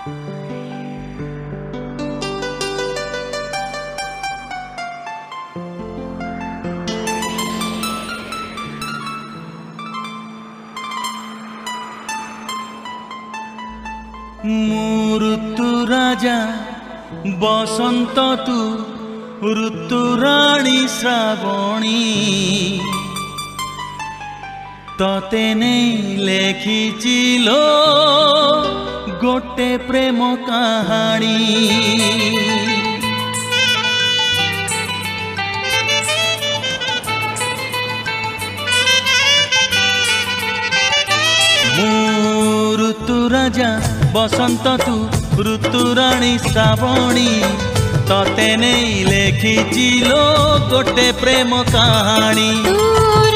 ऋतु राजा बसंत तू ऋतु राणी श्रावणी तते नहीं लेखिचिलो गोटे प्रेम कहानी ऋतु राजा बसंत तू ऋतु राणी श्रावणी तते नहीं लेखिचिलो गोटे प्रेम कहानी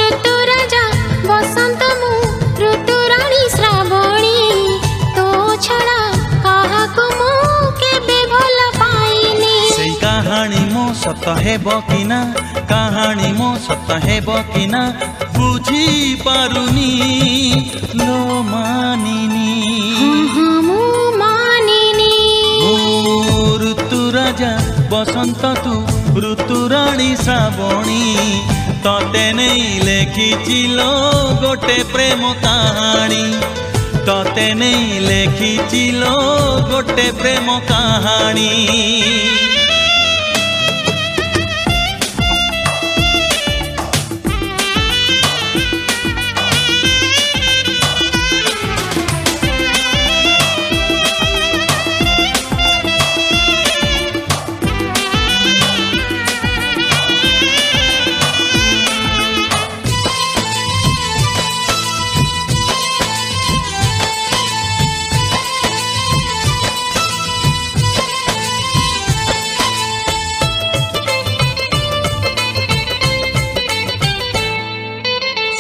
ऋतु राजा बसंत मु ऋतु राणी श्रावणी तो छड़ा काहाकु मु केबे भल पाइनी सेई कहानी मो सत हेबो किना कहानी मो सत हेबो किना बुझी पारुनी लो मानिनी ऋतु राजा बसंत तू ऋतु राणी श्रावणी तते नहीं लेखिचिलो गोटे प्रेम कहानी तते नहीं लेखिचिलो गोटे प्रेम कहानी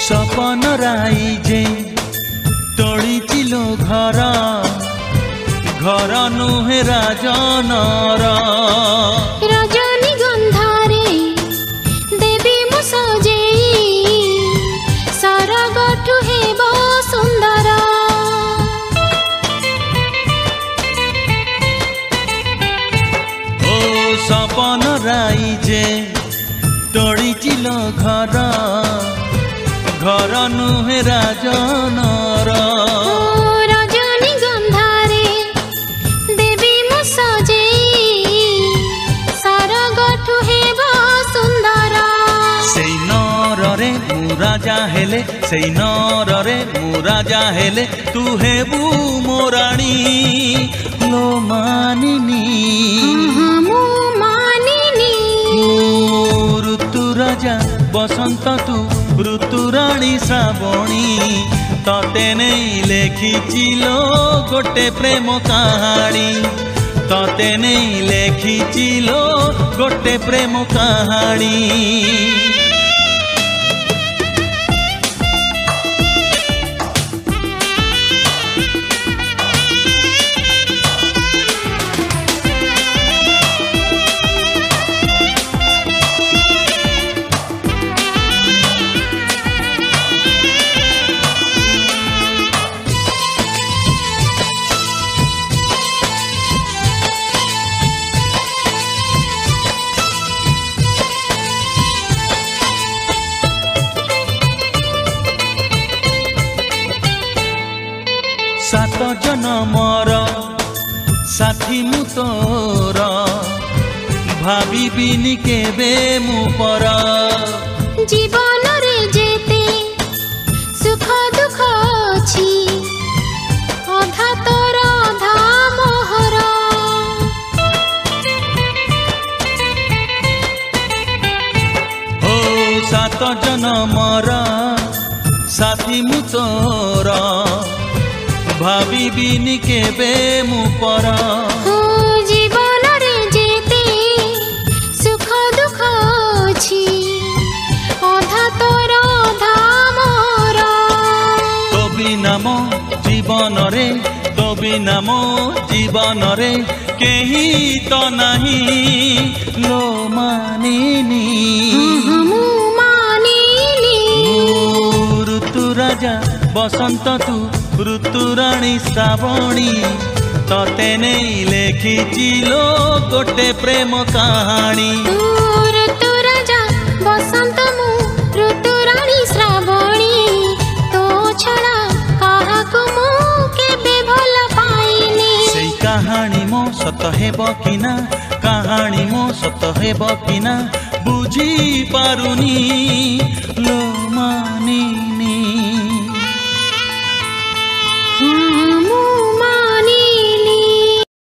सपन राइजे तोड़िचिलो घर घर नुहे राजनर रजनी गंधारे देवी मु सजेई सरगठु हेबो सुंदर ओ सपन राइजे तोड़िचिलो घर घर नुहे राजनर रजनी गंधारे देवी मु सजेई सरगठु हेबो सुंदर सेई नर रे मु राजा हेले सेई नर रे मु राजा हेले तू हेबू मोराणी लो मानिनी मु मानिनी ऋतु राजा बसंत तू ऋतु राणी श्रावणी तते नहीं लेखिचिलो गोटे प्रेम कहानी तते नहीं लेखिचिलो गोटे प्रेम कहानी सात जनमर साथी मु तोर भाविबिनी केबे मु पर जीवन रे जेते सुख दुख अछि अधा तोर अधा मोहर ओ सात जनमर साथी मु तोर भाविबिनी केबे मु पर जीवन रे जेते सुख दुख अछि अधा तोर अधा मोर तो बिना मो जीवन रे तो बिना मो जीवन रे केही तो नहीं लो मानिनी मु मानिनी ऋतु राजा बसंत तू ऋतु राणी श्रावणी तते नहीं लेखिची लो गोटे प्रेम कहानी तू ऋतु राजा बसंत मु ऋतु रानी श्रावणी तो छड़ा काहाकु मु केबे भल पाइनी सेई कहानी मो सत हेब किना कहानी मो सत हेब किना बुझी पारुनी